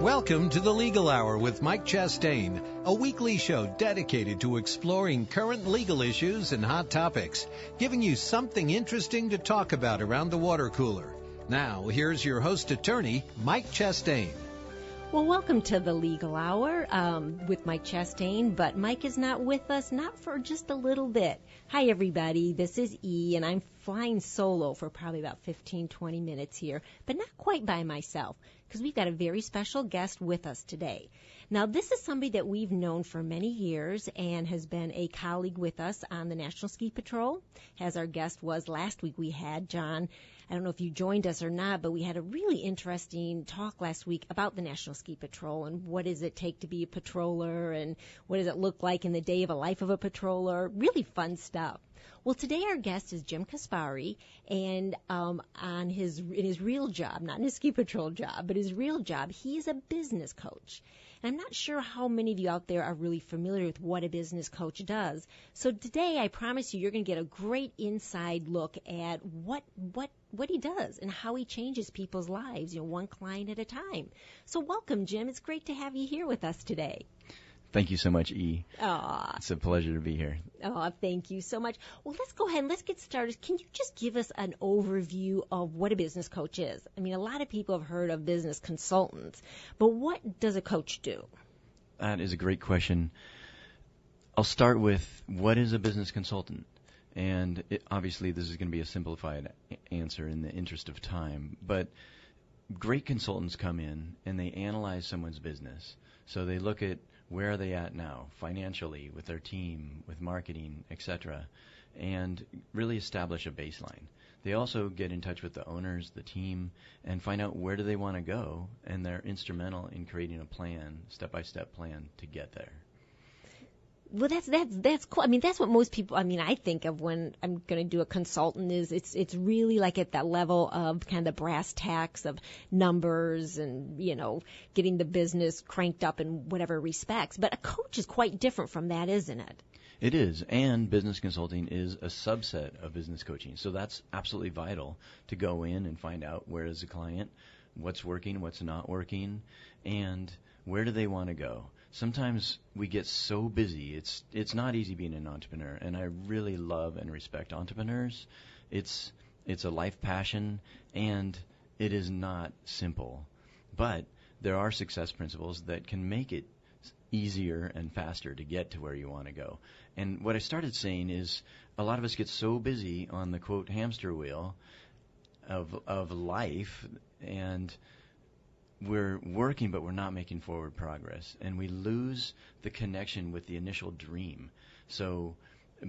Welcome to the Legal Hour with Mike Chastain, a weekly show dedicated to exploring current legal issues and hot topics, giving you something interesting to talk about around the water cooler. Now, here's your host attorney, Mike Chastain. Well, welcome to the Legal Hour with Mike Chastain, but Mike is not with us, not for just a little bit. Hi, everybody. This is E, and I'm flying solo for probably about 15, 20 minutes here, but not quite by myself, because we've got a very special guest with us today. Now, this is somebody that we've known for many years and has been a colleague with us on the National Ski Patrol. As our guest was last week, we had John. I don't know if you joined us or not, but we had a really interesting talk last week about the National Ski Patrol and what does it take to be a patroller and what does it look like in the day of a life of a patroller. Really fun stuff. Well, today our guest is Jim Kaspari, and in his real job, not in his ski patrol job, but his real job, he is a business coach. And I'm not sure how many of you out there are really familiar with what a business coach does. So today, I promise you're going to get a great inside look at what he does and how he changes people's lives, one client at a time. So welcome, Jim. It's great to have you here with us today. Thank you so much, E. Aww. It's a pleasure to be here. Oh, thank you so much. Well, let's go ahead and let's get started. Can you just give us an overview of what a business coach is? I mean, a lot of people have heard of business consultants, but what does a coach do? That is a great question. I'll start with what is a business consultant? And obviously this is going to be a simplified answer in the interest of time, but great consultants come in and they analyze someone's business. So they look at where are they at now, financially, with their team, with marketing, etc., and really establish a baseline. They also get in touch with the owners, the team, and find out where do they want to go, and they're instrumental in creating a plan, step-by-step plan to get there. Well, that's cool. I mean, that's what most people, I think of when I'm going to do a consultant is it's really like at that level of kind of the brass tacks of numbers and, getting the business cranked up in whatever respects. But a coach is quite different from that, isn't it? It is, and business consulting is a subset of business coaching. So that's absolutely vital to go in and find out where is the client, what's working, what's not working, and where do they want to go. Sometimes we get so busy. It's not easy being an entrepreneur, and I really love and respect entrepreneurs. It's a life passion, and it is not simple. But there are success principles that can make it easier and faster to get to where you want to go. And what I started saying is a lot of us get so busy on the, quote, hamster wheel of life, and we're working, but we're not making forward progress, and we lose the connection with the initial dream. So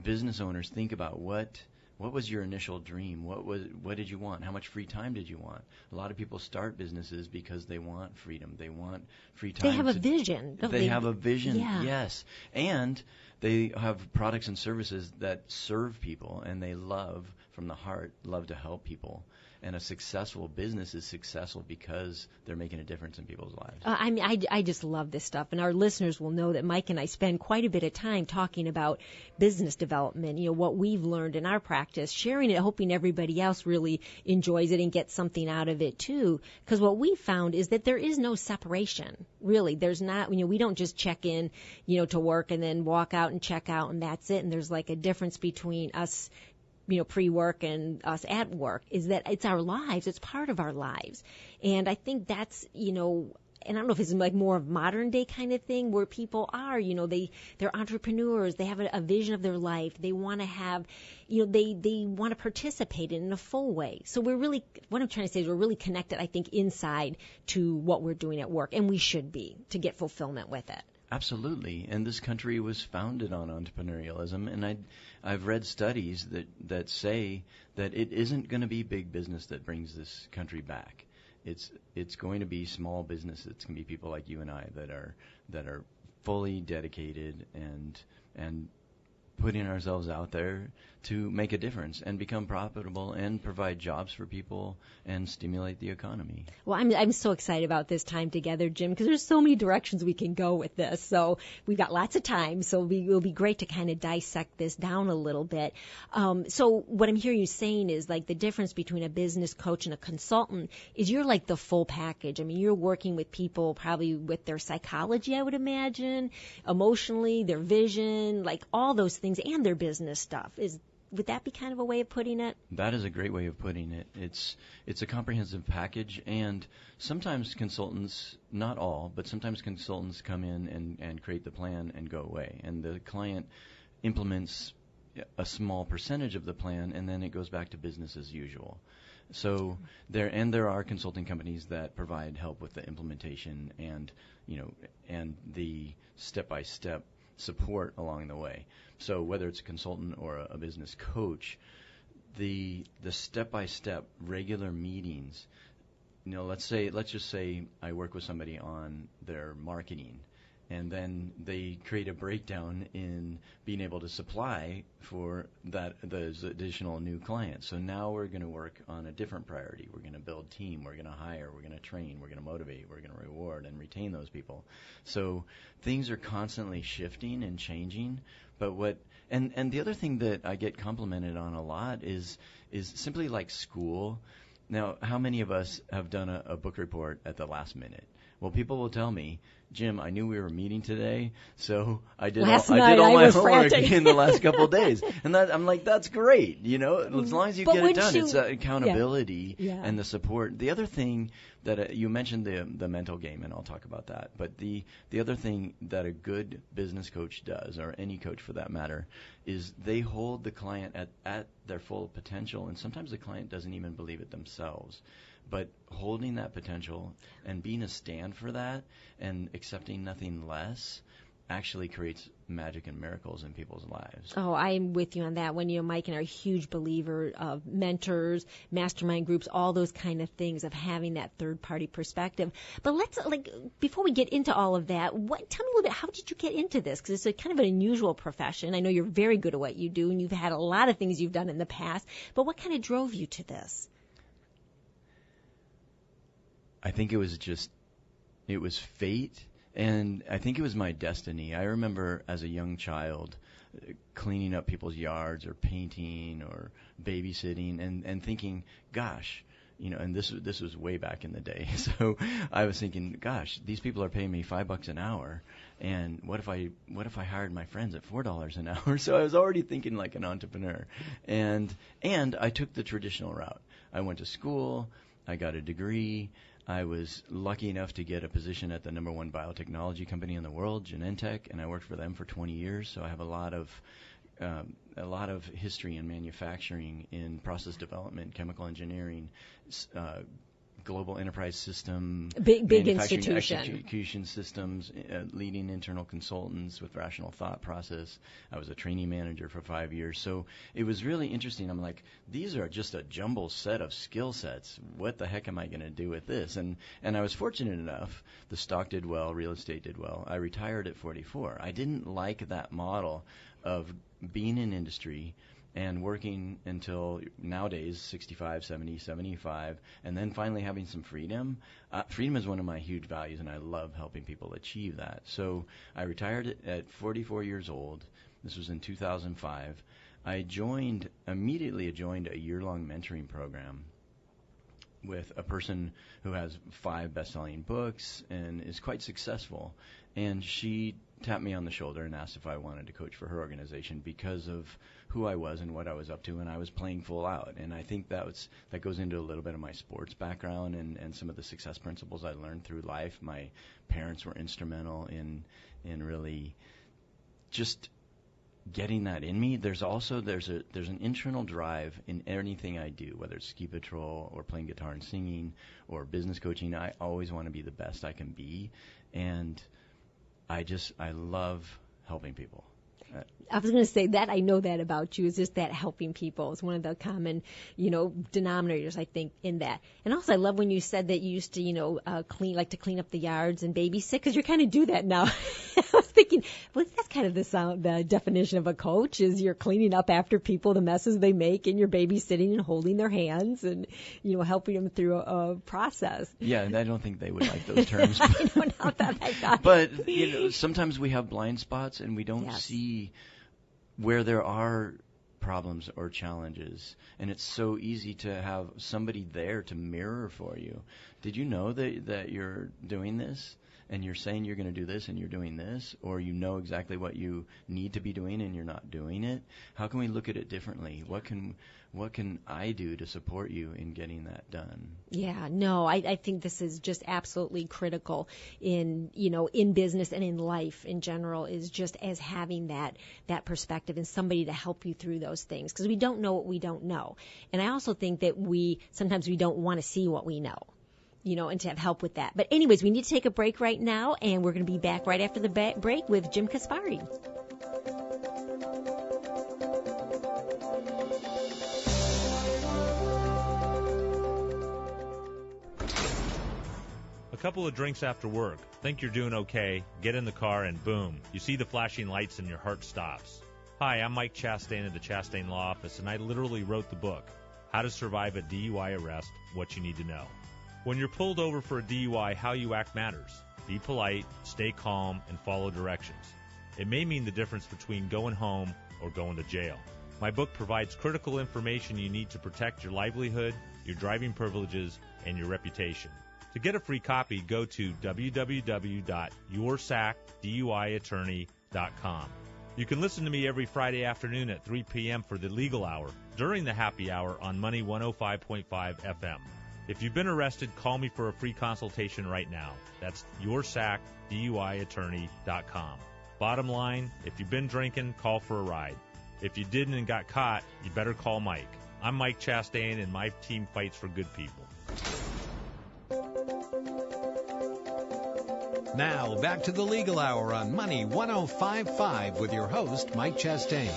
business owners, think about what was your initial dream? What did you want? How much free time did you want? A lot of people start businesses because they want freedom. They want free time. They have a vision. They have a vision, yeah. Yes. And they have products and services that serve people, and they love from the heart, love to help people. And a successful business is successful because they're making a difference in people's lives. I just love this stuff, and our listeners will know that Mike and I spend quite a bit of time talking about business development, what we've learned in our practice, sharing it, hoping everybody else really enjoys it and gets something out of it too. Because what we found is that there is no separation, really. There's not, we don't just check in, to work and then walk out and check out and that's it. And there's like a difference between us pre-work and us at work, is that it's our lives. It's part of our lives. And I think that's, and I don't know if it's like more of modern day kind of thing where people are, they're entrepreneurs. They have a vision of their life. They want to have, they want to participate in a full way. So what I'm trying to say is we're really connected, I think, inside to what we're doing at work. And we should be to get fulfillment with it. Absolutely, and this country was founded on entrepreneurialism, and I've read studies that say that it isn't going to be big business that brings this country back. It's going to be small business. It's going to be people like you and I that are fully dedicated and putting ourselves out there to make a difference and become profitable and provide jobs for people and stimulate the economy. Well, I'm so excited about this time together, Jim, because there's so many directions we can go with this. So we've got lots of time, so it'll be great to kind of dissect this down a little bit. So what I'm hearing you saying is like the difference between a business coach and a consultant is you're like the full package. I mean, you're working with people probably with their psychology, I would imagine, emotionally, their vision, like all those things, and their business stuff. Would that be kind of a way of putting it? That is a great way of putting it. It's a comprehensive package, and sometimes consultants, not all, but sometimes consultants come in and create the plan and go away, and the client implements a small percentage of the plan, and then it goes back to business as usual. So there are consulting companies that provide help with the implementation and the step-by-step support along the way. So whether it's a consultant or a business coach, the step-by-step regular meetings, let's just say I work with somebody on their marketing, and then they create a breakdown in being able to supply for those additional new clients. So now we're going to work on a different priority. We're going to build team. We're going to hire. We're going to train. We're going to motivate. We're going to reward and retain those people. So things are constantly shifting and changing. But and the other thing that I get complimented on a lot is simply like school. Now, how many of us have done a book report at the last minute? Well, people will tell me, Jim, I knew we were meeting today, so I did all my homework in the last couple of days. And I'm like, that's great, as long as you get it done. It's accountability and the support. The other thing that you mentioned the mental game, and I'll talk about that. But the other thing that a good business coach does, or any coach for that matter, is they hold the client at their full potential, and sometimes the client doesn't even believe it themselves. But holding that potential and being a stand for that and accepting nothing less actually creates magic and miracles in people's lives. Oh, I'm with you on that one. Mike and I are a huge believer of mentors, mastermind groups, all those kind of things, of having that third-party perspective. But let's, before we get into all of that, tell me a little bit, how did you get into this? Because it's a kind of an unusual profession. I know you're very good at what you do, and you've had a lot of things you've done in the past. But what kind of drove you to this? I think it was fate, and I think it was my destiny. I remember as a young child cleaning up people's yards or painting or babysitting and thinking, gosh, and this was way back in the day. So I was thinking, gosh, these people are paying me $5 an hour, and what if I hired my friends at $4 an hour? So I was already thinking like an entrepreneur, and I took the traditional route. I went to school, I got a degree. I was lucky enough to get a position at the number one biotechnology company in the world, Genentech, and I worked for them for 20 years. So I have a lot of history in manufacturing, in process development, chemical engineering, global enterprise system, big institution, execution systems, leading internal consultants with rational thought process. I was a training manager for 5 years. So it was really interesting. I'm like, these are just a jumble set of skill sets. What the heck am I going to do with this? And I was fortunate enough. The stock did well, real estate did well. I retired at 44. I didn't like that model of being in industry and working until nowadays 65, 70, 75, and then finally having some freedom. Freedom is one of my huge values, and I love helping people achieve that. So I retired at 44 years old. This was in 2005. I immediately joined a year-long mentoring program with a person who has 5 best-selling books and is quite successful. And she tapped me on the shoulder and asked if I wanted to coach for her organization because of who I was and what I was up to, and I was playing full out. And I think that goes into a little bit of my sports background and some of the success principles I learned through life. My parents were instrumental in really just getting that in me. There's an internal drive in anything I do, whether it's ski patrol or playing guitar and singing or business coaching. I always want to be the best I can be, and I love helping people. I was going to say that I know that about you, is just that helping people is one of the common, denominators, I think, in that. And also I love when you said that you used to, clean up the yards and babysit, because you kind of do that now. thinking, well, that's kind of the definition of a coach is you're cleaning up after people, the messes they make, and you're babysitting and holding their hands and, helping them through a process. Yeah, and I don't think they would like those terms. I don't know that I got But, sometimes we have blind spots and we don't Yes. see where there are problems or challenges, and it's so easy to have somebody there to mirror for you. Did you know that you're doing this and you're saying you're going to do this and you're doing this, or you know exactly what you need to be doing and you're not doing it? How can we look at it differently? What can I do to support you in getting that done? Yeah, no, I think this is just absolutely critical in business and in life in general, is just as having that perspective and somebody to help you through those things, because we don't know what we don't know. And I also think that sometimes we don't want to see what we know, and to have help with that. But anyways, we need to take a break right now, and we're going to be back right after the break with Jim Kaspari. A couple of drinks after work, think you're doing okay, get in the car, and boom, you see the flashing lights and your heart stops. Hi, I'm Mike Chastain of the Chastain Law Office, and I literally wrote the book, How to Survive a DUI Arrest, What You Need to Know. When you're pulled over for a DUI, how you act matters. Be polite, stay calm, and follow directions. It may mean the difference between going home or going to jail. My book provides critical information you need to protect your livelihood, your driving privileges, and your reputation. To get a free copy, go to www.yoursacduiattorney.com. You can listen to me every Friday afternoon at 3 p.m. for the Legal Hour during the Happy Hour on Money 105.5 FM. If you've been arrested, call me for a free consultation right now. That's yoursacduiattorney.com. Bottom line, if you've been drinking, call for a ride. If you didn't and got caught, you better call Mike. I'm Mike Chastain, and my team fights for good people. Now, back to the Legal Hour on Money 105.5 with your host, Mike Chastain.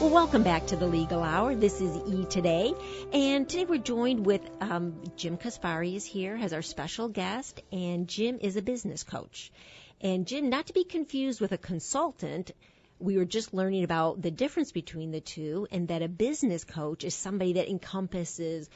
Well, welcome back to the Legal Hour. This is E Today, and today we're joined with Jim Kaspari is here as our special guest, and Jim is a business coach. And Jim, not to be confused with a consultant, we were just learning about the difference between the two, and that a business coach is somebody that encompasses,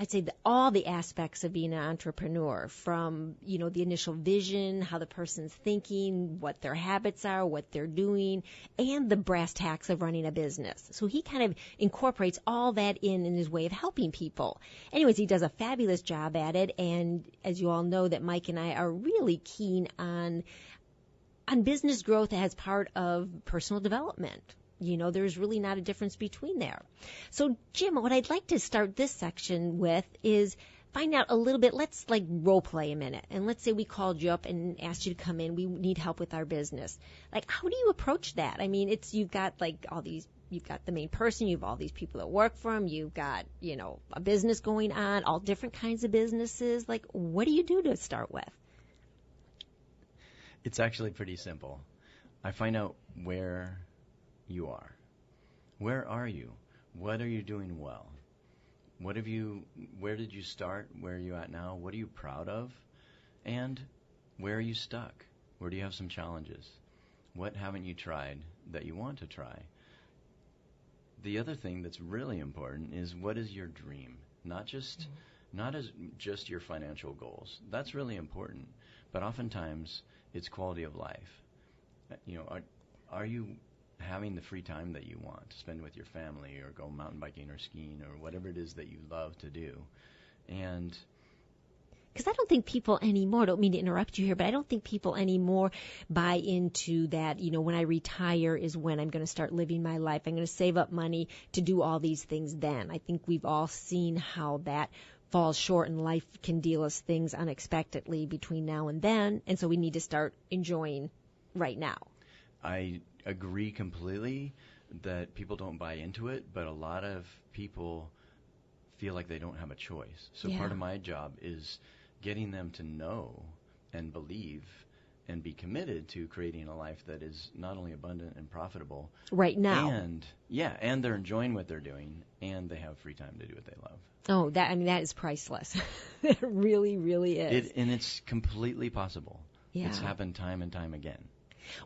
I'd say, all the aspects of being an entrepreneur, from, the initial vision, how the person's thinking, what their habits are, what they're doing, and the brass tacks of running a business. So he kind of incorporates all that in his way of helping people. Anyways, he does a fabulous job at it, and as you all know, that Mike and I are really keen on business growth as part of personal development. There's really not a difference between there. So, Jim, what I'd like to start this section with is find out a little bit. Let's role play a minute. And let's say we called you up and asked you to come in. We need help with our business. How do you approach that? I mean, you've got you've got the main person, you've all these people that work for them, you've got, a business going on, all different kinds of businesses. What do you do to start with? It's actually pretty simple. I find out where you are. Where are you? What are you doing well? Where did you start? Where are you at now? What are you proud of? And where are you stuck? Where do you have some challenges? What haven't you tried that you want to try? The other thing that's really important is, what is your dream? Not as just your financial goals. That's really important, but oftentimes it's quality of life. Are you having the free time that you want to spend with your family, or go mountain biking or skiing, or whatever it is that you love to do? And because I don't think people anymore, I don't mean to interrupt you here, but I don't think people anymore buy into that, when I retire is when I'm going to start living my life. I'm going to save up money to do all these things then. I think we've all seen how that falls short, and life can deal us things unexpectedly between now and then, and so we need to start enjoying right now. I agree completely that people don't buy into it, but a lot of people feel like they don't have a choice. So part of my job is getting them to know and believe and be committed to creating a life that is not only abundant and profitable right now, and they're enjoying what they're doing, and they have free time to do what they love. Oh, that is priceless. It really, really is. And it's completely possible. Yeah. It's happened time and time again.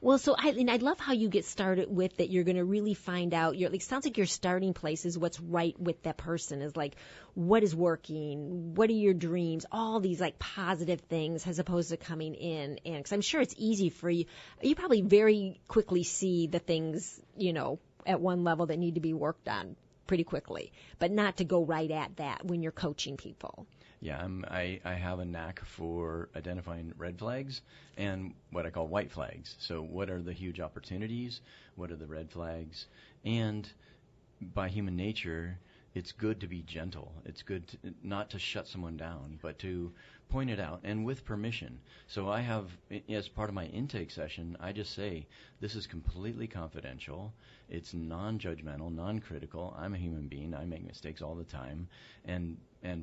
Well, so I love how you get started with that. You're going to really find out. Sounds like your starting place is what's right with that person. Is like, what is working? What are your dreams? All these like positive things, as opposed to coming in and because I'm sure it's easy for you. You probably very quickly see the things at one level that need to be worked on pretty quickly, but not to go right at that when you're coaching people. Yeah, I have a knack for identifying red flags and what I call white flags. So what are the huge opportunities? What are the red flags? And by human nature, it's good to be gentle. It's good not to shut someone down, but to point it out, and with permission. So I have, as part of my intake session, I just say, this is completely confidential. It's non-judgmental, non-critical. I'm a human being. I make mistakes all the time. And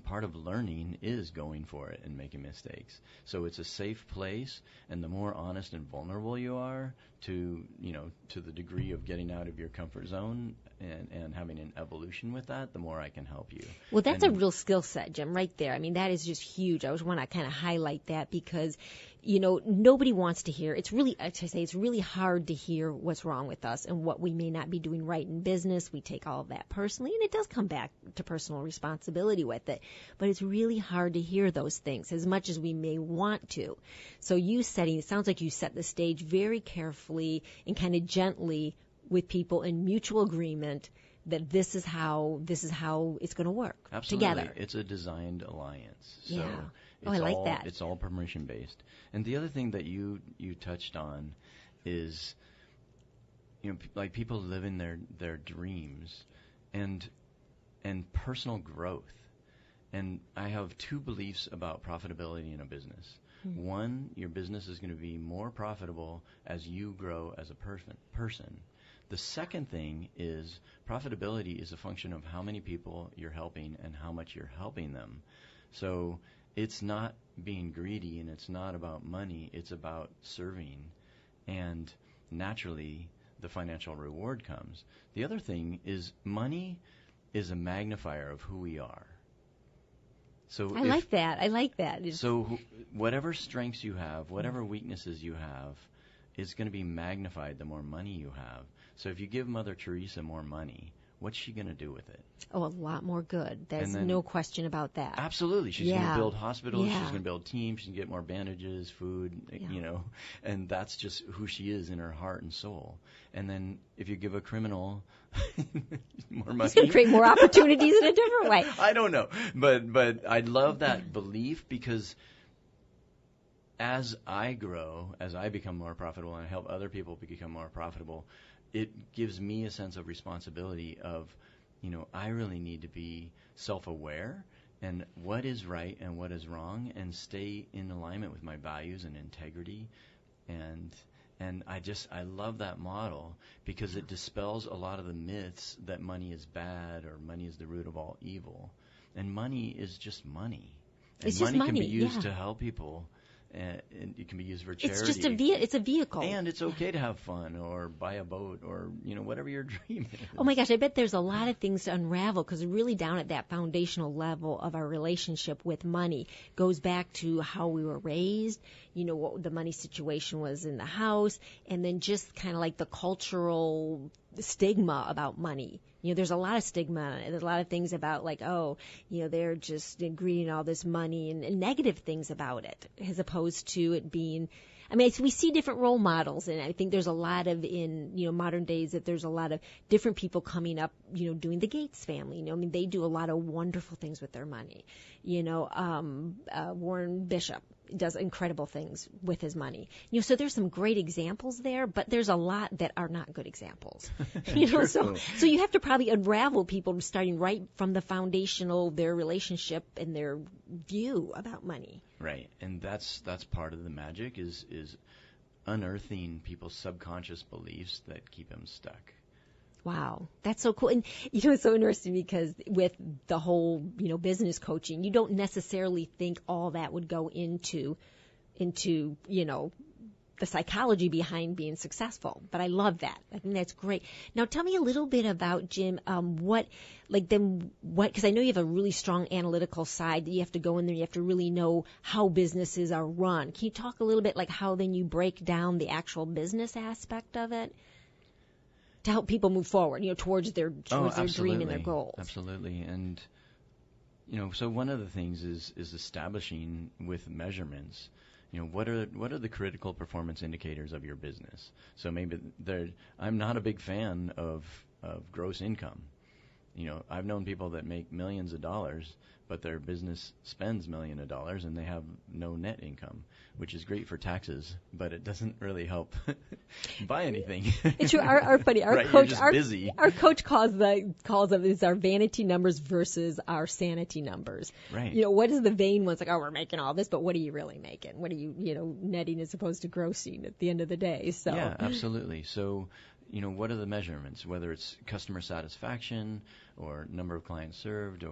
part of learning is going for it and making mistakes. So it's a safe place, and the more honest and vulnerable you are to the degree of getting out of your comfort zone and having an evolution with that, the more I can help you. Well, that's a real skill set, Jim, right there. I mean, that is just huge. I always want to kind of highlight that because, nobody wants to hear. It's really hard to hear what's wrong with us and what we may not be doing right in business. We take all of that personally, and it does come back to personal responsibility with it. But it's really hard to hear those things as much as we may want to. So it sounds like you set the stage very carefully and kind of gently with people in mutual agreement that this is how it's going to work. Absolutely. Together. It's a designed alliance. So yeah. I like that. It's all permission based. And the other thing that you touched on is, like people live in their dreams and personal growth. And I have two beliefs about profitability in a business. Mm-hmm. One, your business is going to be more profitable as you grow as a person. The second thing is profitability is a function of how many people you're helping and how much you're helping them. So it's not being greedy, and it's not about money. It's about serving. And naturally, the financial reward comes. The other thing is money is a magnifier of who we are. So I like that. So whatever strengths you have, whatever weaknesses you have, is going to be magnified the more money you have. So if you give Mother Teresa more money, what's she going to do with it? Oh, a lot more good. There's no question about that. Absolutely. She's going to build hospitals. Yeah. She's going to build teams. She's going to get more bandages, food, and that's just who she is in her heart and soul. And then if you give a criminal more money, he's going to create more opportunities in a different way. I don't know. But I love that belief because as I grow, as I become more profitable and help other people become more profitable, it gives me a sense of responsibility of, I really need to be self-aware and what is right and what is wrong and stay in alignment with my values and integrity. And I love that model because it dispels a lot of the myths that money is bad or money is the root of all evil. And money is just money. And it's money just money can be used yeah. to help people. And it can be used for charity. It's just it's a vehicle. And it's okay to have fun or buy a boat or, whatever your dream is. Oh, my gosh, I bet there's a lot of things to unravel because really down at that foundational level of our relationship with money goes back to how we were raised, what the money situation was in the house, and then just kind of like the cultural stigma about money. There's a lot of stigma. There's a lot of things about like, they're just greeting all this money and negative things about it as opposed to it being, we see different role models, and I think there's a lot of in, modern days that there's a lot of different people coming up, doing the Gates family. They do a lot of wonderful things with their money. Warren Bishop does incredible things with his money. So there's some great examples there, but there's a lot that are not good examples. So you have to probably unravel people starting right from the foundational, their relationship and their view about money. Right. And that's part of the magic is unearthing people's subconscious beliefs that keep them stuck. Wow, that's so cool. And, it's so interesting because with the whole, business coaching, you don't necessarily think all that would go into the psychology behind being successful. But I love that. I think that's great. Now tell me a little bit about, Jim, because I know you have a really strong analytical side that you have to go in there, you have to really know how businesses are run. Can you talk a little bit like how then you break down the actual business aspect of it to help people move forward, towards their dream and their goals? Absolutely. And, so one of the things is establishing with measurements, what are the critical performance indicators of your business? So maybe I'm not a big fan of gross income. I've known people that make millions of dollars, but their business spends millions of dollars and they have no net income, which is great for taxes, but it doesn't really help buy anything. It's true. Our right, coach, you're just busy. Our coach calls them is our vanity numbers versus our sanity numbers. Right. What is the vain ones like? Oh, we're making all this, but what are you really making? What are you netting as opposed to grossing at the end of the day? So yeah, absolutely. So. What are the measurements, whether it's customer satisfaction or number of clients served,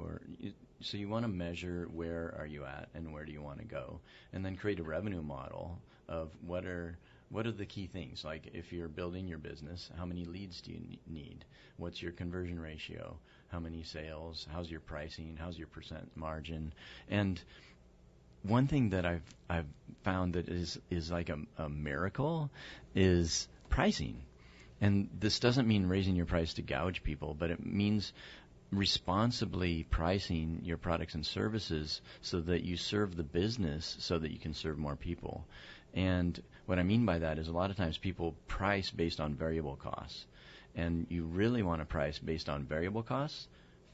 so you want to measure where are you at and where do you want to go, and then create a revenue model of what are the key things. Like if you're building your business, how many leads do you need? What's your conversion ratio? How many sales? How's your pricing? How's your percent margin? And one thing that I've found that is like a miracle is pricing. And this doesn't mean raising your price to gouge people, but it means responsibly pricing your products and services so that you serve the business so that you can serve more people. And what I mean by that is a lot of times people price based on variable costs. And you really want to price based on variable costs,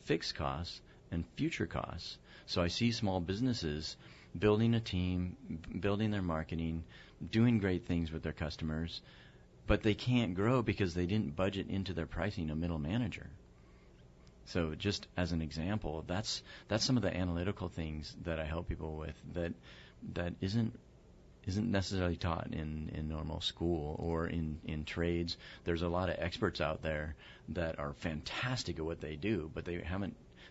fixed costs, and future costs. So I see small businesses building a team, building their marketing, doing great things with their customers, but they can't grow because they didn't budget into their pricing a middle manager. So just as an example, that's some of the analytical things that I help people with that isn't necessarily taught in normal school or in trades. There's a lot of experts out there that are fantastic at what they do, but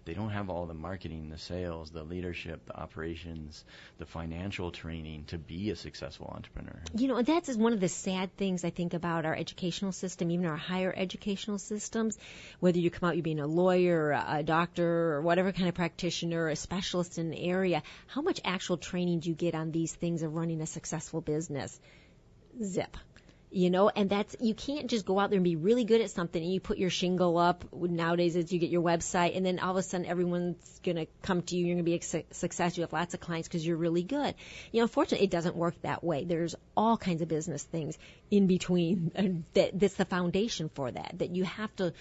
they don't have all the marketing, the sales, the leadership, the operations, the financial training to be a successful entrepreneur. That's one of the sad things I think about our educational system, even our higher educational systems, whether you come out, you're being a lawyer, or a doctor, or whatever kind of practitioner, a specialist in an area, how much actual training do you get on these things of running a successful business? Zip. And that's, you can't just go out there and be really good at something and you put your shingle up. Nowadays, as you get your website, and then all of a sudden everyone's going to come to you. You're going to be a success. You have lots of clients because you're really good. Unfortunately, it doesn't work that way. There's all kinds of business things in between, and that's the foundation for that you have to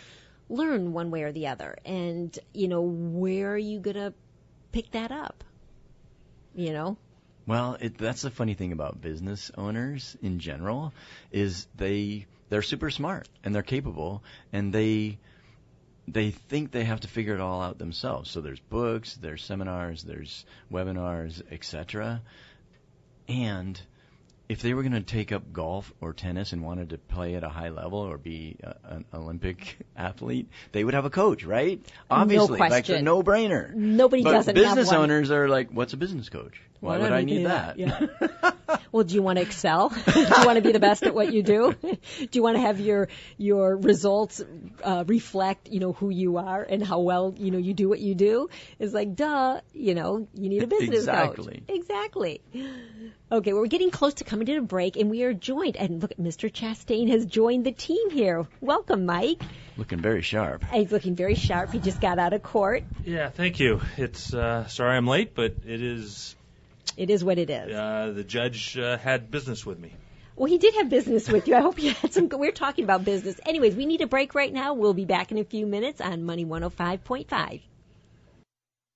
learn one way or the other. And, where are you going to pick that up? Well, that's the funny thing about business owners in general is they're super smart and they're capable and they think they have to figure it all out themselves. So there's books, there's seminars, there's webinars, etc. And if they were going to take up golf or tennis and wanted to play at a high level or be an Olympic athlete, they would have a coach, right? Obviously, no like a no-brainer. Nobody doesn't have one. Business owners are like, what's a business coach? Why would I need that? Yeah. Well, do you want to excel? Do you want to be the best at what you do? Do you want to have your results reflect, who you are and how well, you do what you do? It's like, duh, you need a business coach. Exactly. Okay, well, we're getting close to coming to a break, and we are joined. And look, Mr. Chastain has joined the team here. Welcome, Mike. Looking very sharp. He's looking very sharp. He just got out of court. Yeah, thank you. It's sorry I'm late, but it is. It is what it is. The judge had business with me. Well, he did have business with you. I hope you had some. We're talking about business. Anyways, we need a break right now. We'll be back in a few minutes on Money 105.5.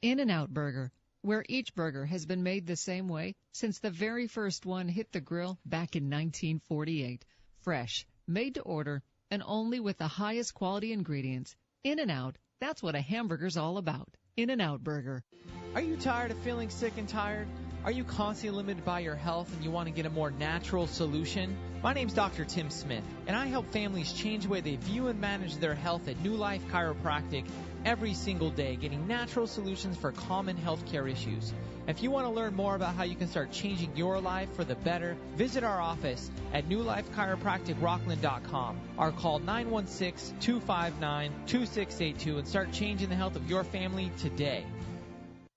In-N-Out Burger, where each burger has been made the same way since the very first one hit the grill back in 1948. Fresh, made to order, and only with the highest quality ingredients. In-N-Out, that's what a hamburger's all about. In-N-Out Burger. Are you tired of feeling sick and tired? Are you constantly limited by your health and you want to get a more natural solution? My name's Dr. Tim Smith, and I help families change the way they view and manage their health at New Life Chiropractic every single day, getting natural solutions for common healthcare issues. If you want to learn more about how you can start changing your life for the better, visit our office at newlifechiropracticrockland.com or call 916-259-2682 and start changing the health of your family today.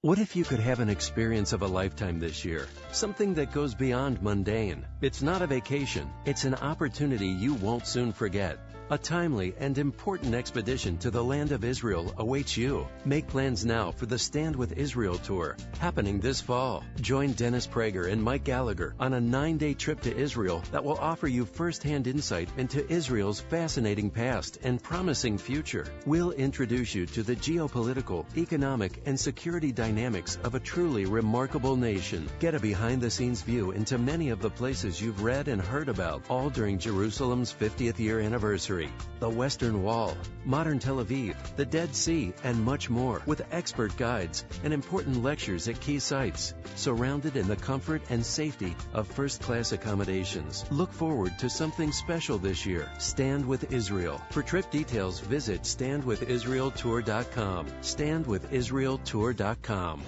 What if you could have an experience of a lifetime this year? Something that goes beyond mundane. It's not a vacation. It's an opportunity you won't soon forget. A timely and important expedition to the land of Israel awaits you. Make plans now for the Stand with Israel tour, happening this fall. Join Dennis Prager and Mike Gallagher on a 9-day trip to Israel that will offer you first-hand insight into Israel's fascinating past and promising future. We'll introduce you to the geopolitical, economic, and security dynamics of a truly remarkable nation. Get a behind-the-scenes view into many of the places you've read and heard about, all during Jerusalem's 50th year anniversary. The Western Wall, modern Tel Aviv, the Dead Sea, and much more, with expert guides and important lectures at key sites, surrounded in the comfort and safety of first-class accommodations. Look forward to something special this year. Stand with Israel. For trip details, visit standwithisraeltour.com. Standwithisraeltour.com.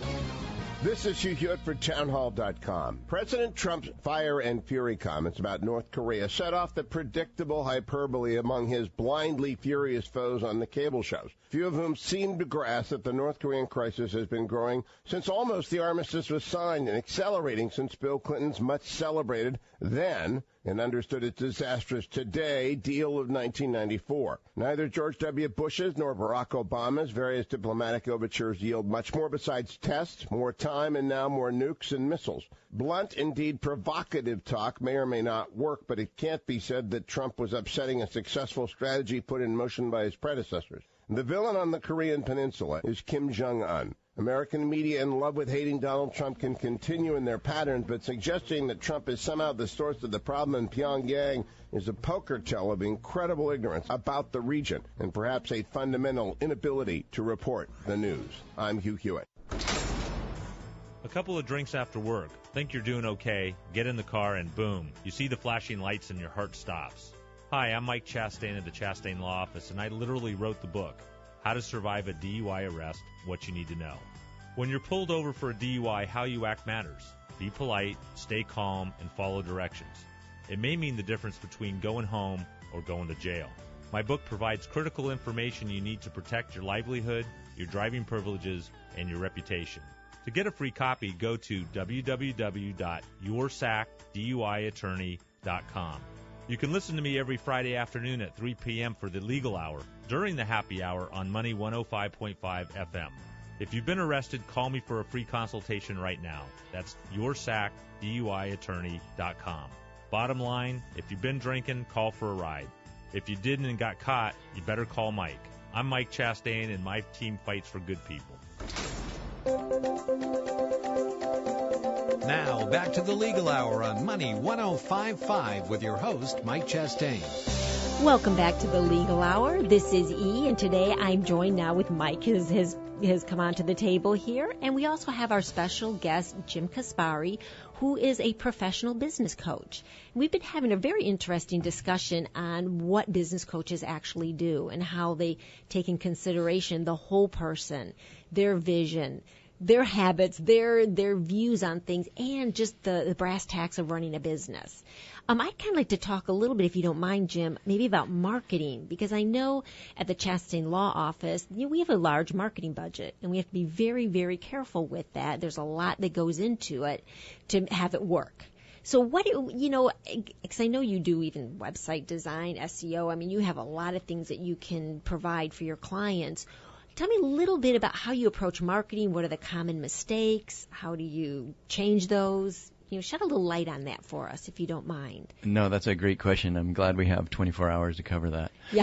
This is Hugh Hewitt for townhall.com. President Trump's fire and fury comments about North Korea set off the predictable hyperbole among his blindly furious foes on the cable shows, few of whom seem to grasp that the North Korean crisis has been growing since almost the armistice was signed and accelerating since Bill Clinton's much-celebrated then and understood its disastrous today deal of 1994. Neither George W. Bush's nor Barack Obama's various diplomatic overtures yield much more besides tests, more time, and now more nukes and missiles. Blunt, indeed provocative talk may or may not work, but it can't be said that Trump was upsetting a successful strategy put in motion by his predecessors. The villain on the Korean peninsula is Kim Jong-un. American media in love with hating Donald Trump can continue in their patterns, but suggesting that Trump is somehow the source of the problem in Pyongyang is a poker tell of incredible ignorance about the region and perhaps a fundamental inability to report the news. I'm Hugh Hewitt. A couple of drinks after work. Think you're doing okay, get in the car, and boom, you see the flashing lights and your heart stops. Hi, I'm Mike Chastain of the Chastain Law Office, and I literally wrote the book, How to Survive a DUI Arrest, What You Need to Know. When you're pulled over for a DUI, how you act matters. Be polite, stay calm, and follow directions. It may mean the difference between going home or going to jail. My book provides critical information you need to protect your livelihood, your driving privileges, and your reputation. To get a free copy, go to www.yoursacduiattorney.com. You can listen to me every Friday afternoon at 3 p.m. for the Legal Hour during the happy hour on Money 105.5 FM. If you've been arrested, call me for a free consultation right now. That's yoursacduiattorney.com. Bottom line, if you've been drinking, call for a ride. If you didn't and got caught, you better call Mike. I'm Mike Chastain, and my team fights for good people. Now, back to the Legal Hour on Money 105.5 with your host, Mike Chastain. Welcome back to the Legal Hour. This is E, and today I'm joined now with Mike, who has come onto the table here. And we also have our special guest, Jim Kaspari, who is a professional business coach. We've been having a very interesting discussion on what business coaches actually do and how they take in consideration the whole person, their vision, their habits, their views on things, and just the brass tacks of running a business. I'd kind of like to talk a little bit, if you don't mind, Jim, maybe about marketing, because I know at the Chastain Law Office, we have a large marketing budget, and we have to be very, very careful with that. There's a lot that goes into it to have it work. So because I know you do even website design, SEO, you have a lot of things that you can provide for your clients. Tell me a little bit about how you approach marketing. What are the common mistakes? How do you change those? Shed a little light on that for us, if you don't mind. No, that's a great question. I'm glad we have 24 hours to cover that. Yeah.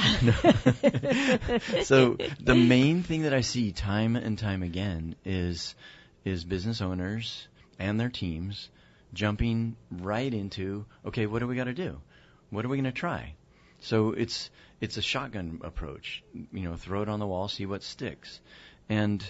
So the main thing that I see time and time again is business owners and their teams jumping right into, okay, what do we got to do? What are we going to try? So it's a shotgun approach. Throw it on the wall, see what sticks. And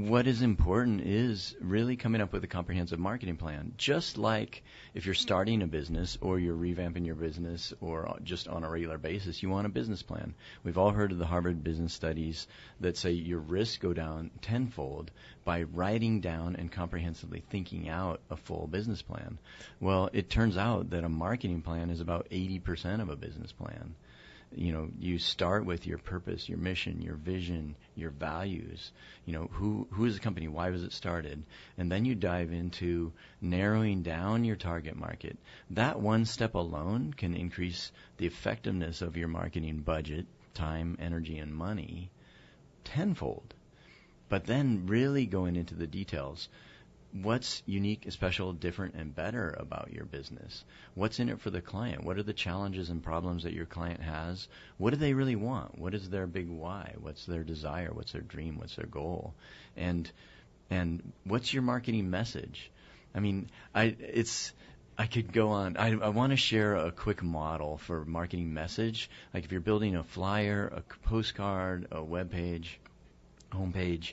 what is important is really coming up with a comprehensive marketing plan. Just like if you're starting a business or you're revamping your business or just on a regular basis, you want a business plan. We've all heard of the Harvard Business Studies that say your risks go down tenfold by writing down and comprehensively thinking out a full business plan. Well, it turns out that a marketing plan is about 80% of a business plan. You know, you start with your purpose, your mission, your vision, your values. You know, who is the company? Why was it started? And then you dive into narrowing down your target market. That one step alone can increase the effectiveness of your marketing budget, time, energy, and money tenfold. But then really going into the details. What's unique, special, different, and better about your business? What's in it for the client? What are the challenges and problems that your client has? What do they really want? What is their big why? What's their desire? What's their dream? What's their goal? And what's your marketing message? I mean, I could go on. I want to share a quick model for marketing message. Like if you're building a flyer, a postcard, a web page, homepage,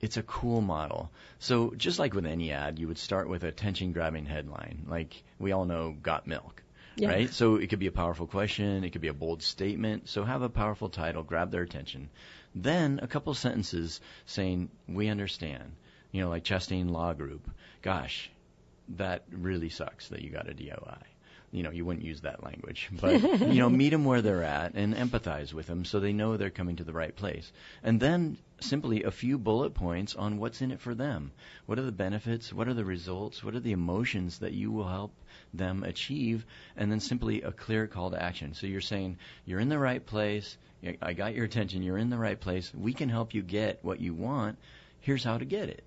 it's a cool model. So just like with any ad, you would start with a attention-grabbing headline. Like we all know, got milk, right? So it could be a powerful question. It could be a bold statement. So have a powerful title, grab their attention. Then a couple sentences saying, we understand. You know, like Chastain Law Group. Gosh, that really sucks that you got a DOI. You know, you wouldn't use that language. But, you know, meet them where they're at and empathize with them so they know they're coming to the right place. And then simply a few bullet points on what's in it for them. What are the benefits? What are the results? What are the emotions that you will help them achieve? And then simply a clear call to action. So you're saying, you're in the right place. I got your attention. You're in the right place. We can help you get what you want. Here's how to get it.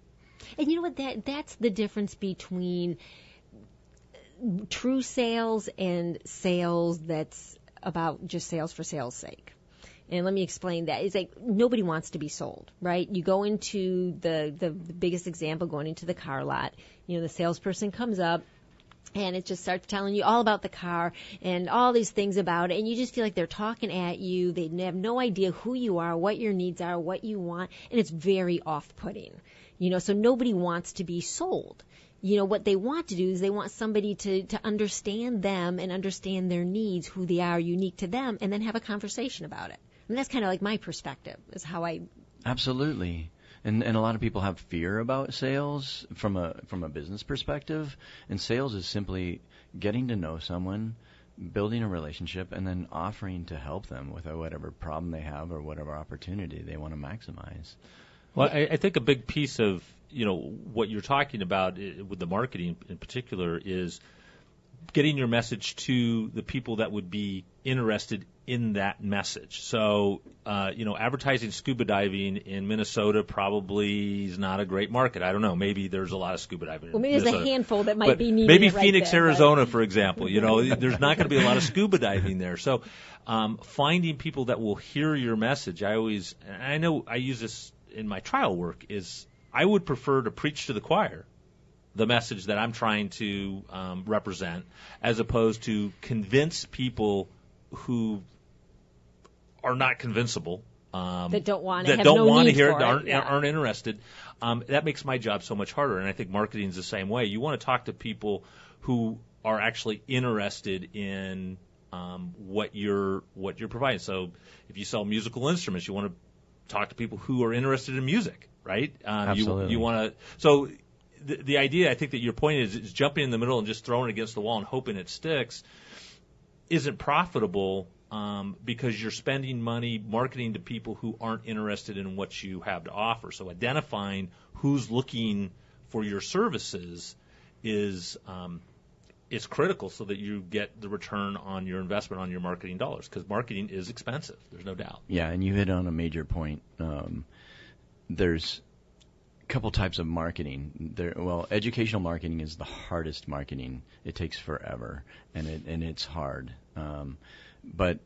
And you know what? That's the difference between true sales and sales that's about just sales for sales sake. And let me explain that. It's like nobody wants to be sold, right? You go into the biggest example, going into the car lot. You know, the salesperson comes up and it just starts telling you all about the car and all these things about it, and you just feel like they're talking at you. They have no idea who you are, what your needs are, what you want, and it's very off-putting. You know, so nobody wants to be sold. You know, what they want to do is they want somebody to understand them and understand their needs, who they are, unique to them, and then have a conversation about it. And that's kind of like my perspective, is how I... Absolutely. And a lot of people have fear about sales from a business perspective. And sales is simply getting to know someone, building a relationship, and then offering to help them with whatever problem they have or whatever opportunity they want to maximize. Well, I think a big piece of, you know, what you're talking about with the marketing in particular is getting your message to the people that would be interested in that message. So, you know, advertising scuba diving in Minnesota probably is not a great market. I don't know. Maybe there's a lot of scuba diving in Minnesota. Well, maybe there's a handful that might be needed. Maybe right Phoenix, there, Arizona, for example. You know, there's not going to be a lot of scuba diving there. So, finding people that will hear your message. I know I use this in my trial work, is I would prefer to preach to the choir the message that I'm trying to represent, as opposed to convince people who are not convincible, that don't want to hear it, aren't interested. That makes my job so much harder, and I think marketing is the same way. You want to talk to people who are actually interested in what you're providing. So if you sell musical instruments, you want to talk to people who are interested in music, right? Absolutely. You want to. So the idea, I think, that your point is jumping in the middle and just throwing it against the wall and hoping it sticks isn't profitable, because you're spending money marketing to people who aren't interested in what you have to offer. So identifying who's looking for your services is critical, so that you get the return on your investment on your marketing dollars, because marketing is expensive. There's no doubt. Yeah, and you hit on a major point. There's a couple types of marketing. Educational marketing is the hardest marketing. It takes forever, and it's hard. But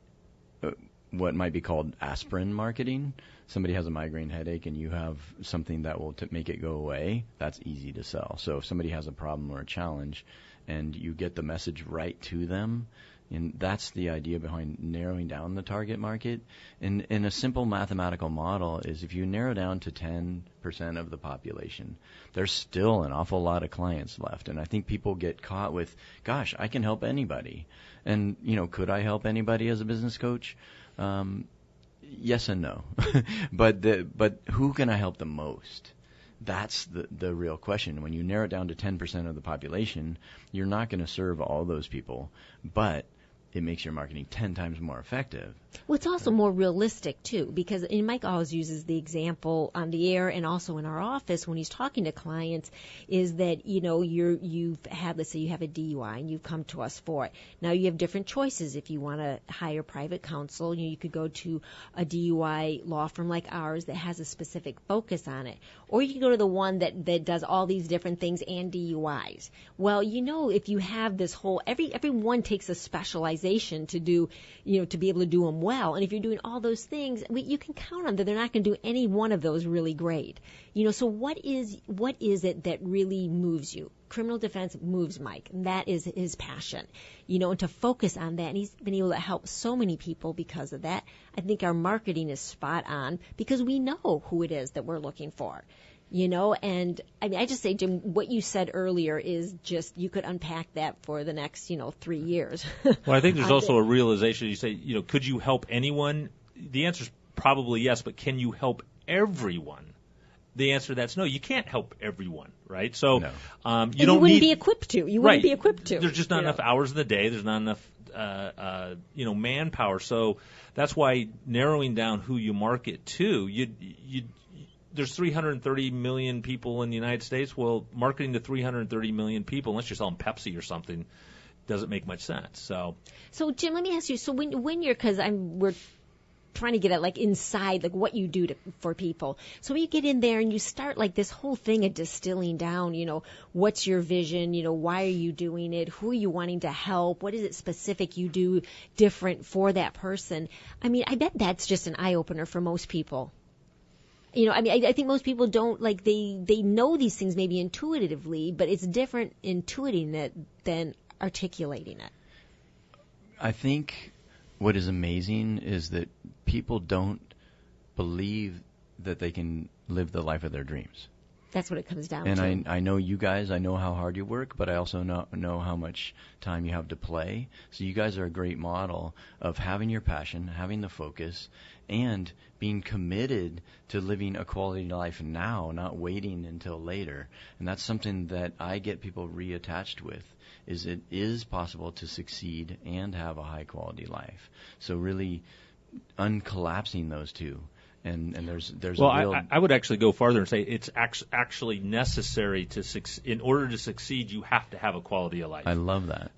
what might be called aspirin marketing, somebody has a migraine headache and you have something that will make it go away, that's easy to sell. So if somebody has a problem or a challenge and you get the message right to them, And that's the idea behind narrowing down the target market. And a simple mathematical model is if you narrow down to 10% of the population, there's still an awful lot of clients left. And I think people get caught with, gosh, I can help anybody. And, could I help anybody as a business coach? Yes and no. but who can I help the most? That's the real question. When you narrow it down to 10% of the population, you're not going to serve all those people, but it makes your marketing 10 times more effective. Well, it's also more realistic, too, because Mike always uses the example on the air and also in our office when he's talking to clients is that, you've had, let's say you have a DUI and you've come to us for it. Now you have different choices. If you want to hire private counsel, you could go to a DUI law firm like ours that has a specific focus on it. Or you can go to the one that does all these different things and DUIs. Well, if you have this whole, everyone takes a specialization to do, to be able to do them well. And if you're doing all those things, you can count on that they're not going to do any one of those really great. So what is it that really moves you? Criminal defense moves Mike, and that is his passion. And to focus on that, and he's been able to help so many people because of that. I think our marketing is spot on because we know who it is that we're looking for. And I just say, Jim, what you said earlier is just, you could unpack that for the next, 3 years. Well, I think there's also a realization. You say, could you help anyone? The answer is probably yes, but can you help everyone? The answer to that's no. You can't help everyone, right? So no. You wouldn't be equipped to. You wouldn't be equipped to. There's just not enough hours in the day. There's not enough, manpower. So that's why narrowing down who you market to, there's 330 million people in the United States. Well, marketing to 330 million people, unless you're selling Pepsi or something, doesn't make much sense. So Jim, let me ask you. So when you're, because we're trying to get at inside what you do for people. So when you get in there and you start this whole thing of distilling down, what's your vision? Why are you doing it? Who are you wanting to help? What is it specific you do different for that person? I bet that's just an eye opener for most people. I think most people don't, they know these things maybe intuitively, but it's different intuiting it than articulating it. I think what is amazing is that people don't believe that they can live the life of their dreams. That's what it comes down to. And I know you guys, I know how hard you work, but I also know how much time you have to play. So you guys are a great model of having your passion, having the focus, and being committed to living a quality life now, not waiting until later. And that's something that I get people reattached with, is it is possible to succeed and have a high quality life. So really uncollapsing those two. And there's well, a real... I would actually go farther and say it's actually necessary in order to succeed. You have to have a quality of life. I love that.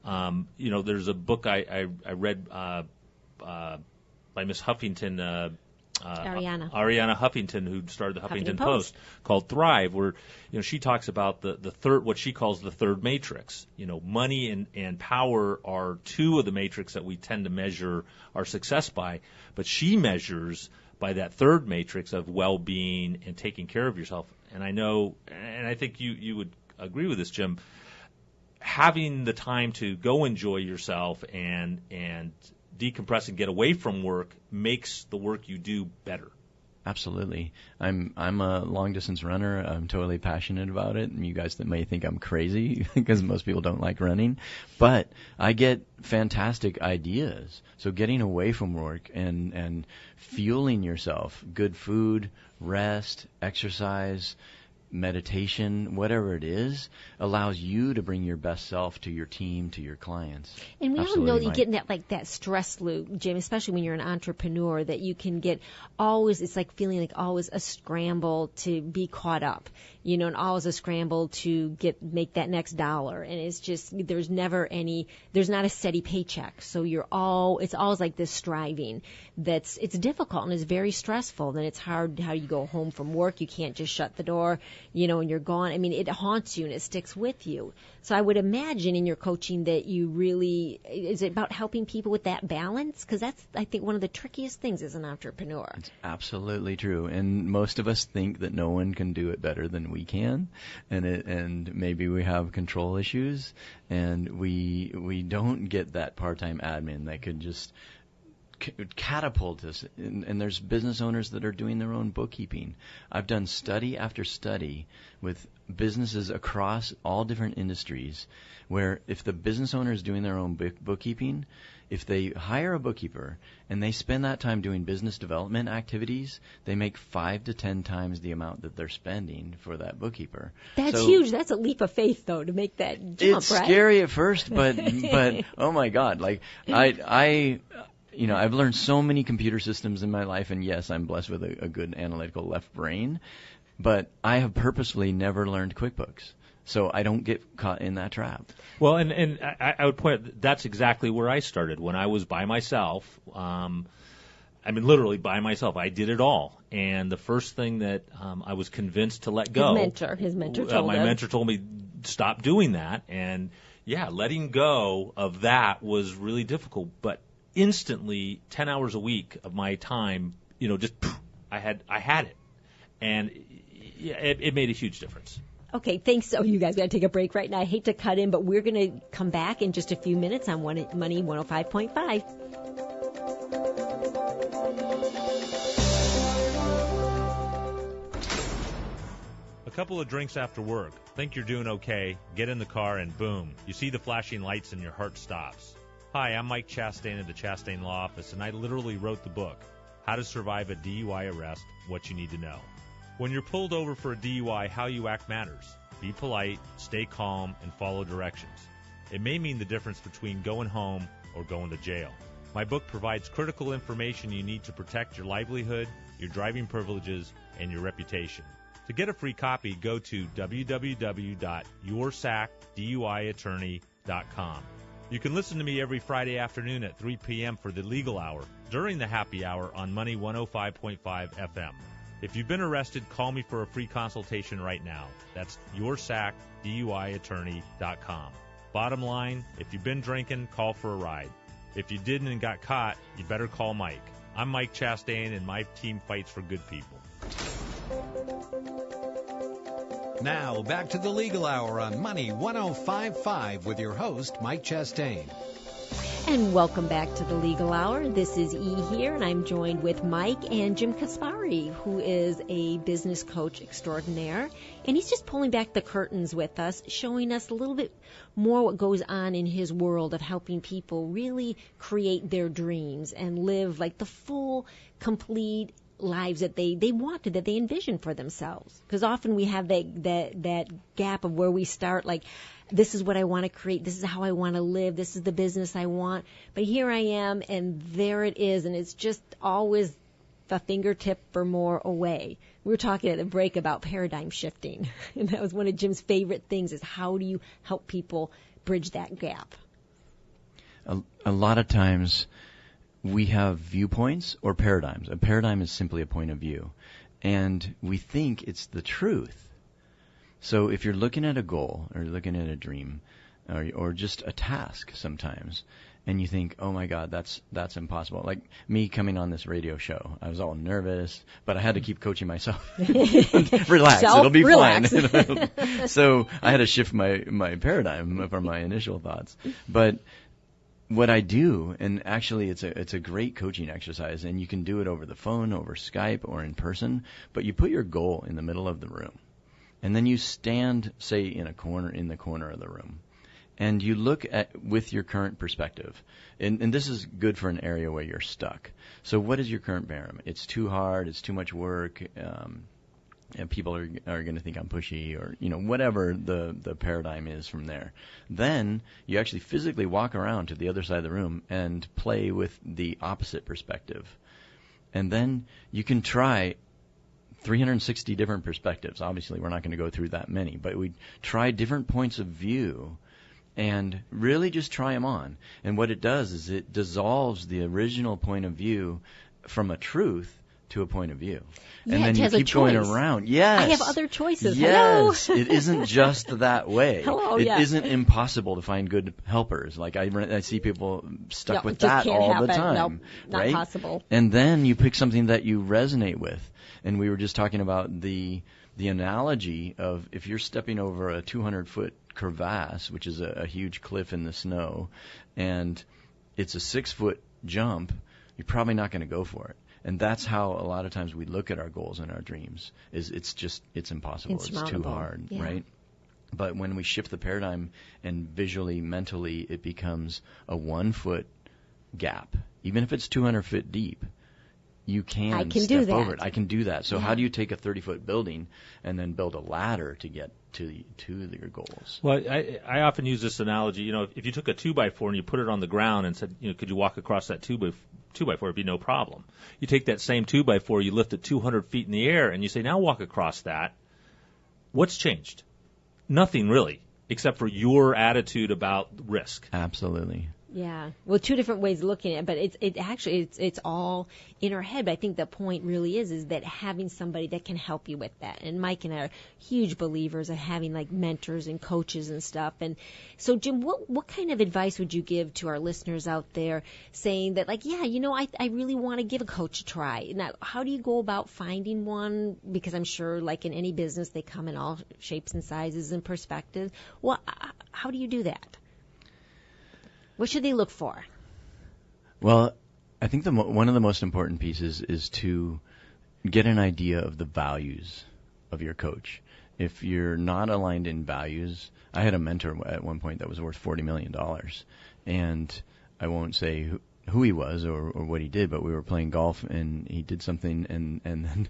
There's a book I read by Miss Huffington, Arianna Huffington, who started the Huffington Post, called Thrive, where she talks about the third, what she calls the third matrix. Money and power are two of the matrix that we tend to measure our success by, but she measures by that third matrix of well-being and taking care of yourself. And I know, and I think you would agree with this, Jim, having the time to go enjoy yourself and decompress and get away from work makes the work you do better. Absolutely. I'm a long distance runner. I'm totally passionate about it. And you guys that may think I'm crazy because most people don't like running, but I get fantastic ideas. So getting away from work and fueling yourself, good food, rest, exercise, meditation, whatever it is, allows you to bring your best self to your team, to your clients. And we Absolutely, all know that you Mike. get in that stress loop, Jim, especially when you're an entrepreneur, that you can get it's like feeling like always a scramble to be caught up, and always a scramble to make that next dollar. And it's just, there's not a steady paycheck. So it's always like this striving it's difficult and it's very stressful. Then it's hard how you go home from work. You can't just shut the door. and you're gone. I mean, it haunts you and it sticks with you. So I would imagine in your coaching that you really, is it about helping people with that balance? Because that's, I think, one of the trickiest things as an entrepreneur. It's absolutely true. And most of us think that no one can do it better than we can. And maybe we have control issues, and we don't get that part-time admin that could just catapult us. And there's business owners that are doing their own bookkeeping. I've done study after study with businesses across all different industries where if the business owner is doing their own bookkeeping, if they hire a bookkeeper and they spend that time doing business development activities, they make 5 to 10 times the amount that they're spending for that bookkeeper. That's huge. That's a leap of faith, though, to make that jump, it's right? scary at first, but oh my God, like I've learned so many computer systems in my life, and yes, I'm blessed with a good analytical left brain, but I have purposefully never learned QuickBooks, so I don't get caught in that trap. Well, and I would point out that's exactly where I started when I was by myself. Literally by myself. I did it all, and the first thing that I was convinced to let go. His mentor told my him. mentor told me stop doing that, and letting go of that was really difficult, but instantly 10 hours a week of my time, I had it, and it made a huge difference. Okay, thanks. Oh, you guys got to take a break right now. I hate to cut in, but we're going to come back in just a few minutes on Money 105.5. A couple of drinks after work. Think you're doing okay. Get in the car and boom, you see the flashing lights and your heart stops. Hi, I'm Mike Chastain of the Chastain Law Office, and I literally wrote the book, How to Survive a DUI Arrest, What You Need to Know. When you're pulled over for a DUI, how you act matters. Be polite, stay calm, and follow directions. It may mean the difference between going home or going to jail. My book provides critical information you need to protect your livelihood, your driving privileges, and your reputation. To get a free copy, go to www.yoursacduiattorney.com. You can listen to me every Friday afternoon at 3 p.m. for the Legal Hour during the happy hour on Money 105.5 FM. If you've been arrested, call me for a free consultation right now. That's yoursacduiattorney.com. Bottom line, if you've been drinking, call for a ride. If you didn't and got caught, you better call Mike. I'm Mike Chastain, and my team fights for good people. Now, back to the Legal Hour on Money 105.5 with your host, Mike Chastain. And welcome back to the Legal Hour. This is E here, and I'm joined with Mike and Jim Kaspari, who is a business coach extraordinaire. And he's just pulling back the curtains with us, showing us a little bit more what goes on in his world of helping people really create their dreams and live like the full, complete lives that they wanted, that they envisioned for themselves. Because often we have that gap of where we start, like, this is what I want to create, this is how I want to live, this is the business I want. But here I am, and there it is, and it's just always a fingertip or more away. We were talking at the break about paradigm shifting, and that was one of Jim's favorite things, is how do you help people bridge that gap? A lot of times we have viewpoints or paradigms. A paradigm is simply a point of view, and we think it's the truth. So if you're looking at a goal or looking at a dream or just a task sometimes, and you think, oh my God, that's impossible. Like me coming on this radio show, I was all nervous, but I had to keep coaching myself. Relax, it'll be fine. So I had to shift my paradigm from my initial thoughts. But what I do, and actually it's a great coaching exercise, and you can do it over the phone, over Skype, or in person, but you put your goal in the middle of the room. And then you stand, say, in the corner of the room, and you look at with your current perspective. And this is good for an area where you're stuck. So what is your current paradigm? It's too hard, it's too much work, and people are going to think I'm pushy, or whatever the paradigm is from there. Then you actually physically walk around to the other side of the room and play with the opposite perspective. And then you can try 360 different perspectives. Obviously, we're not going to go through that many, but we try different points of view and really just try them on. And what it does is it dissolves the original point of view from a truth to a point of view. Yeah, and then it you has a keep going choice. around. Yes. I have other choices. Yes. Hello. It isn't just that way. Hello, It yeah. isn't impossible to find good helpers. Like I see people stuck Yeah, with it just that can't all happen. the time. Nope, not right? possible. And then you pick something that you resonate with. And we were just talking about the analogy of if you're stepping over a 200-foot crevasse, which is a huge cliff in the snow, and it's a 6-foot jump, you're probably not going to go for it. And that's how a lot of times we look at our goals and our dreams. It's impossible. It's too hard, yeah. right? But when we shift the paradigm and visually, mentally, it becomes a 1-foot gap, even if it's 200 feet deep. You can step over it. I can do that. So how do you take a 30-foot building and then build a ladder to get to your goals? Well, I often use this analogy. If you took a 2x4 and you put it on the ground and said, could you walk across that 2x4? It'd be no problem. You take that same 2x4, you lift it 200 feet in the air, and you say, now walk across that. What's changed? Nothing really, except for your attitude about risk. Absolutely. Yeah. Well, two different ways of looking at it, but it's all in our head. But I think the point really is that having somebody that can help you with that. And Mike and I are huge believers of having like mentors and coaches and stuff. And so, Jim, what kind of advice would you give to our listeners out there saying that, like, yeah, I really want to give a coach a try. Now, how do you go about finding one? Because I'm sure, like in any business, they come in all shapes and sizes and perspectives. Well, how do you do that? What should they look for? Well, I think one of the most important pieces is to get an idea of the values of your coach. If you're not aligned in values, I had a mentor at one point that was worth $40 million. And I won't say who he was or what he did, but we were playing golf and he did something and then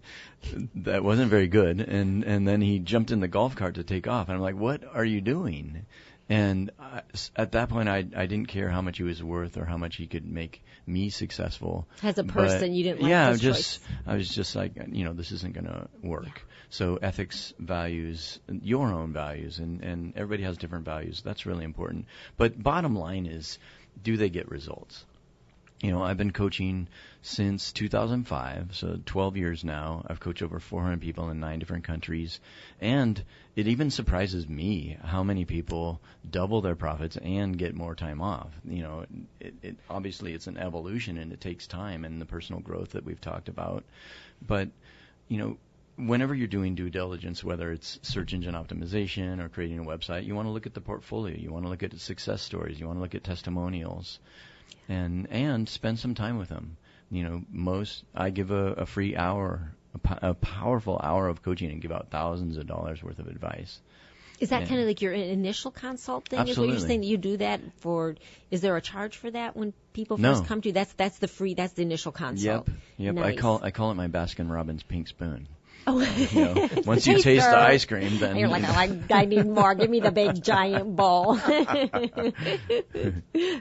that wasn't very good. And then he jumped in the golf cart to take off. And I'm like, what are you doing? And at that point, I didn't care how much he was worth or how much he could make me successful. As a person, you didn't like his choice. I was just like, this isn't going to work. Yeah. So ethics, values, your own values, and everybody has different values. That's really important. But bottom line is, do they get results? I've been coaching since 2005, so 12 years now. I've coached over 400 people in 9 different countries. And it even surprises me how many people double their profits and get more time off. Obviously it's an evolution and it takes time and the personal growth that we've talked about. But, whenever you're doing due diligence, whether it's search engine optimization or creating a website, you want to look at the portfolio. You want to look at the success stories. You want to look at testimonials. And spend some time with them. I give a free hour, a powerful hour of coaching and give out thousands of dollars worth of advice. Is that kind of like your initial consult thing? Absolutely. Is what you're saying that you do that for? Is there a charge for that when people first come to you? That's the initial consult. Yep. Nice. I call it my Baskin-Robbins pink spoon. Oh. Once you taste the ice cream, then you're like, I need more. Give me the big giant bowl.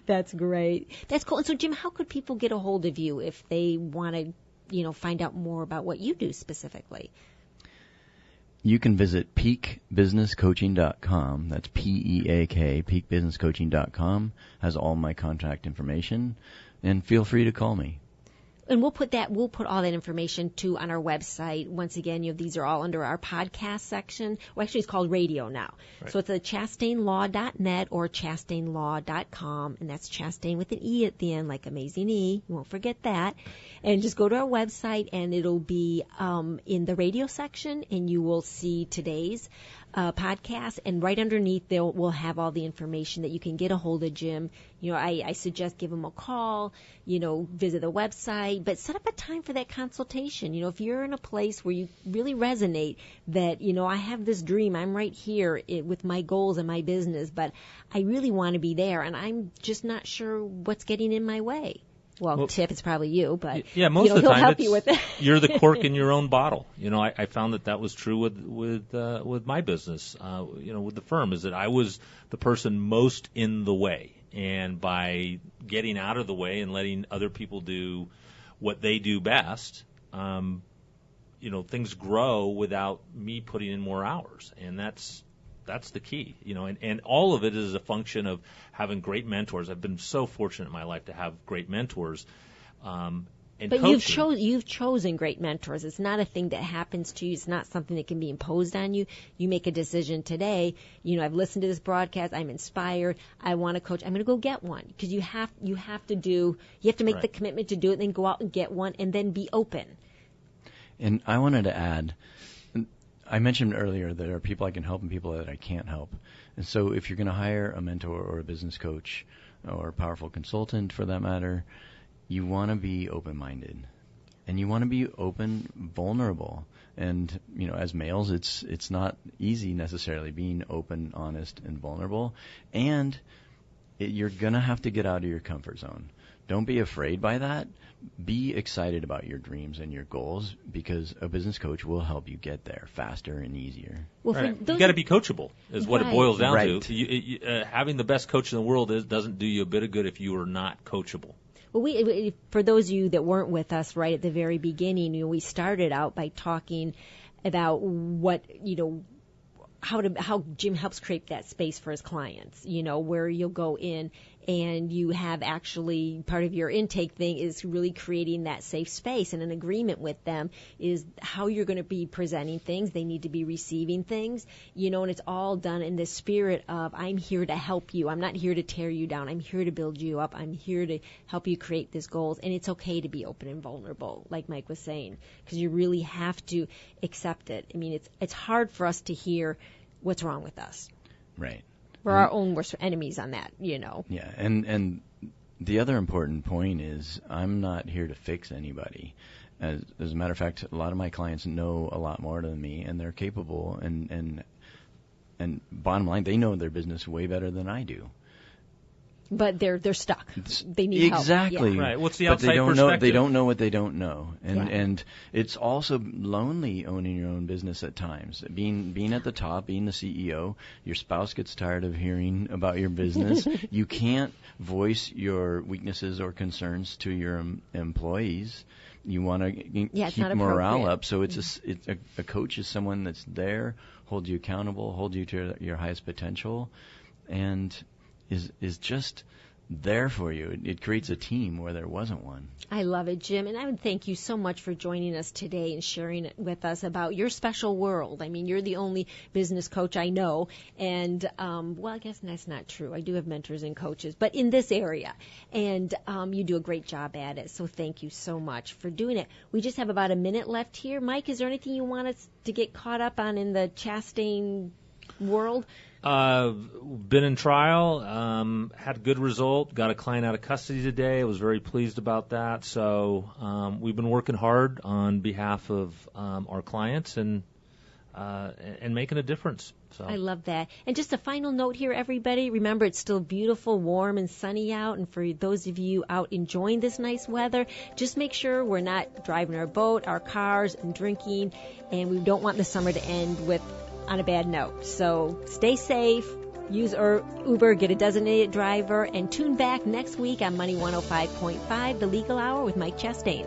That's great. That's cool. And so, Jim, how could people get a hold of you if they want to, find out more about what you do specifically? You can visit peakbusinesscoaching.com. That's PEAK, peakbusinesscoaching.com. Has all my contact information, and feel free to call me. And we'll put all that information too on our website. Once again, these are all under our podcast section. Well, actually, it's called radio now. Right. So it's at chastainlaw.net or chastainlaw.com, and that's Chastain with an E at the end, like Amazing E. You won't forget that. And just go to our website, and it'll be in the radio section, and you will see today's podcast, and right underneath we'll have all the information that you can get a hold of Jim. I suggest give him a call, visit the website, but set up a time for that consultation. If you're in a place where you really resonate that, I have this dream, I'm right here with my goals and my business, but I really want to be there, and I'm just not sure what's getting in my way. Well, Tip, it's probably you, but most of the he'll time help you with it. You're the cork in your own bottle. I found that was true with my business. With the firm, is that I was the person most in the way, and by getting out of the way and letting other people do what they do best, things grow without me putting in more hours, and that's the key, and all of it is a function of having great mentors. I've been so fortunate in my life to have great mentors, But coaching. you've chosen great mentors. It's not a thing that happens to you. It's not something that can be imposed on you. You make a decision today. I've listened to this broadcast. I'm inspired. I want to coach. I'm going to go get one, because you have to make Right. the commitment to do it, then go out and get one, and then be open. And I wanted to add, I mentioned earlier there are people I can help and people that I can't help. And so if you're going to hire a mentor or a business coach or a powerful consultant for that matter, you want to be open-minded. And you want to be open, vulnerable. And, as males, it's not easy necessarily being open, honest, and vulnerable. And you're going to have to get out of your comfort zone. Don't be afraid by that. Be excited about your dreams and your goals, because a business coach will help you get there faster and easier. Well, Right. You got to be coachable, is what it Right. boils down Right. to. Having the best coach in the world doesn't do you a bit of good if you are not coachable. Well, for those of you that weren't with us right at the very beginning, we started out by talking about what, how Jim helps create that space for his clients, where you'll go in and you have actually part of your intake thing is really creating that safe space, and an agreement with them is how you're going to be presenting things. They need to be receiving things, and it's all done in the spirit of, I'm here to help you. I'm not here to tear you down. I'm here to build you up. I'm here to help you create these goals. And it's okay to be open and vulnerable, like Mike was saying, because you really have to accept it. I mean, it's hard for us to hear what's wrong with us. Right. We're our own worst enemies on that, Yeah, and the other important point is I'm not here to fix anybody. As a matter of fact, a lot of my clients know a lot more than me, and they're capable, and bottom line, they know their business way better than I do. But they're stuck. They need help. Exactly. Yeah. Right. What's the But outside they don't perspective? know. They don't know what they don't know, and Yeah. and it's also lonely owning your own business at times. Being at the top, being the CEO, your spouse gets tired of hearing about your business. You can't voice your weaknesses or concerns to your employees. You want to it's keep not morale appropriate. up. So a coach is someone that's there, hold you accountable, hold you to your highest potential, and is just there for you. It creates a team where there wasn't one. I love it, Jim, and I would thank you so much for joining us today and sharing it with us about your special world. I mean, you're the only business coach I know, and I guess that's not true. I do have mentors and coaches, but in this area, and you do a great job at it, so thank you so much for doing it. We just have about a minute left here. Mike, is there anything you want us to get caught up on in the Chastain world? Been in trial, had a good result, got a client out of custody today. I was very pleased about that. So we've been working hard on behalf of our clients and making a difference. So I love that. And just a final note here, everybody. Remember, it's still beautiful, warm, and sunny out. And for those of you out enjoying this nice weather, just make sure we're not driving our boat, our cars, and drinking. And we don't want the summer to end on a bad note. So stay safe, use Uber, get a designated driver, and tune back next week on Money 105.5, The Legal Hour with Mike Chastain.